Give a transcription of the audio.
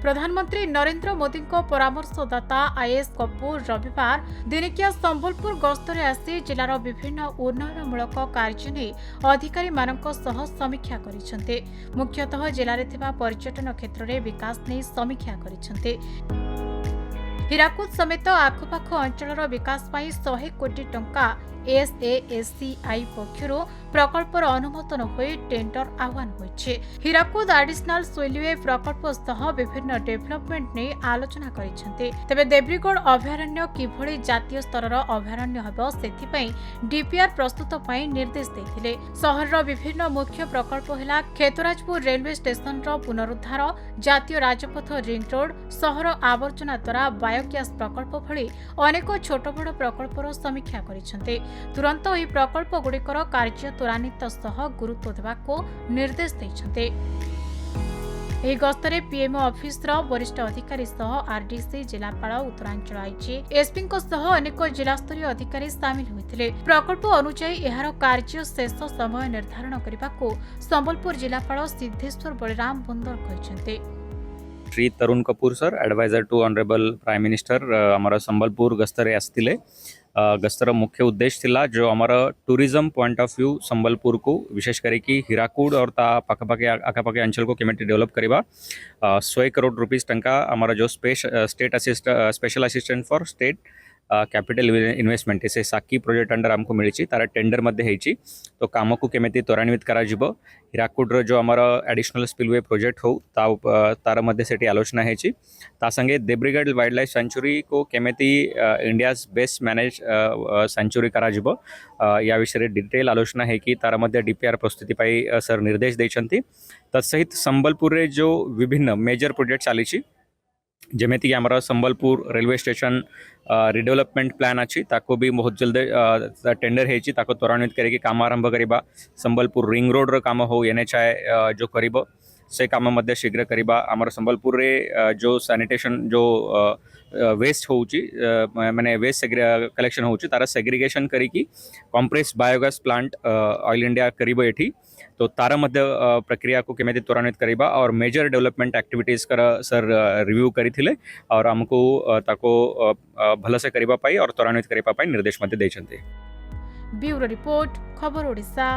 प्रधानमंत्री नरेंद्र मोदी परामर्शदाता आईएएस कपूर रविवार दिनिकिया संबलपुर गस्तरे आसी जिलार विभिन्न उन्नयनमूलक कार्य नहीं अधिकारी समीक्षा करिसेंते। मुख्यतः जिले में पर्यटन क्षेत्र में विकास नहीं समीक्षा करिसेंते। हीराकुद समेत आखपाख अंचल विकास पर 100 कोटी टंका एसएएससीआई पक्षर प्रकल्पर अनुमोदन हो टेंडर आह्वान होइछे। हीराकुद एडिशनल स्पिलवे प्रकल्प सह विभिन्न डेभलपमेंट ने आलोचना करिसेंते। तेबे देब्रीगढ़ अभयारण्य किभଳି जातीय स्तर अभयारण्य हेबो सेथिपई डीपीआर प्रस्तुत पई निर्देश देथिले। शहरर विभिन्न मुख्य प्रकल्प हेला खेतराजपुर रेलवे स्टेशन पुनरुद्धार, जातीय राजपथ रिंग रोड, शहर आवर्जना द्वारा बायोग्यास प्रकल्प भଳି अनेक छोट बड़ प्रकल्पर समीक्षा करिसेंते। तुरंत यह प्रकल्प गुड़िकर कार्य त्वरान्वित सह गुरुत्व देवाको निर्देश दैछन्ते। ଏହି ଗସ୍ତରେ ପିଏମ୍ଓ ଅଫିସର ବରିଷ୍ଠ ଅଧିକାରୀ ସହ ଆରଡିସି, ଜିଲ୍ଲାପାଳ, ଉତ୍ତରାଞ୍ଚଳ ଆଇଜି, ଏସ୍ପିଙ୍କ ସହ ଅନେକ ଜିଲ୍ଲାସ୍ତରୀୟ ଅଧିକାରୀ ସାମିଲ ହୋଇଥିଲେ। ପ୍ରକଳ୍ପ ଅନୁଯାୟୀ ଏହାର କାର୍ଯ୍ୟ ଶେଷ ସମୟ ନିର୍ଦ୍ଧାରଣ କରିବାକୁ ସମ୍ବଲପୁର ଜିଲ୍ଲାପାଳ ସିଦ୍ଧେଶ୍ୱର ବଳିରାମ ବନ୍ଦର କହିଛନ୍ତି। Shri Tarun Kapoor sir, adviser to honourable prime minister, आमर संबलपुर गस्तरे आसते। गस्तर मुख्य उद्देश्य थिला जो आमर tourism point of view Sambalpur को विशेष करिकी हीराकुड और ता पाखापाखि आखापाखि अंचल को केमिति डेवलप करवा 100 करोड़ रुपीस टंका आमर जो special assistant for state capital investment से साकी प्रोजेक्ट अंडर आमको मिली तार टेंडर मध्य होती। तो काम को केमिति त्वरान्वित करा जिवो। हीराकुड्र जो आमर एडिशनल स्पिलवे प्रोजेक्ट हो तार मध्य सेठी आलोचना है ता संगे देब्रीगढ़ वाइल्ड लाइफ सेंचुरी को केमिति इंडियाज बेस्ट मैनेज सेंचुरी करा जिवो या विषय डिटेल आलोचना है कि तार मध्य डीपीआर प्रस्तुति पाई सर निर्देश देछंती। तत्सहित संबलपुर रे जो विभिन्न मेजर प्रोजेक्ट चली जेमेति कि आमर Sambalpur railway station redevelopment plan अच्छी ताको भी बहुत जल्द टेंडर है ताको त्वरान्वित करके काम आरंभ करवा। संबलपुर रिंग रोड रो काम हो एनएचआई जो करिबो से काम मध्य शीघ्र करवा। आमर संबलपुर रे जो सैनिटेशन जो वेस्ट होउची माने वेस्ट कलेक्शन होउची तारा सेग्रीगेशन करिकी compress biogas plant oil India करिबो एठी। तो तार मध्य प्रक्रिया को केमिति त्वरान्वित करवा और मेजर डेवलपमेंट एक्टिविटीज कर सर रिव्यू करिथिले और हमको ताको भल से करबा पाई और त्वरान्वित करबा पाई निर्देश मध्य दैछन्ते। ब्यूरो रिपोर्ट, खबर ओडिशा।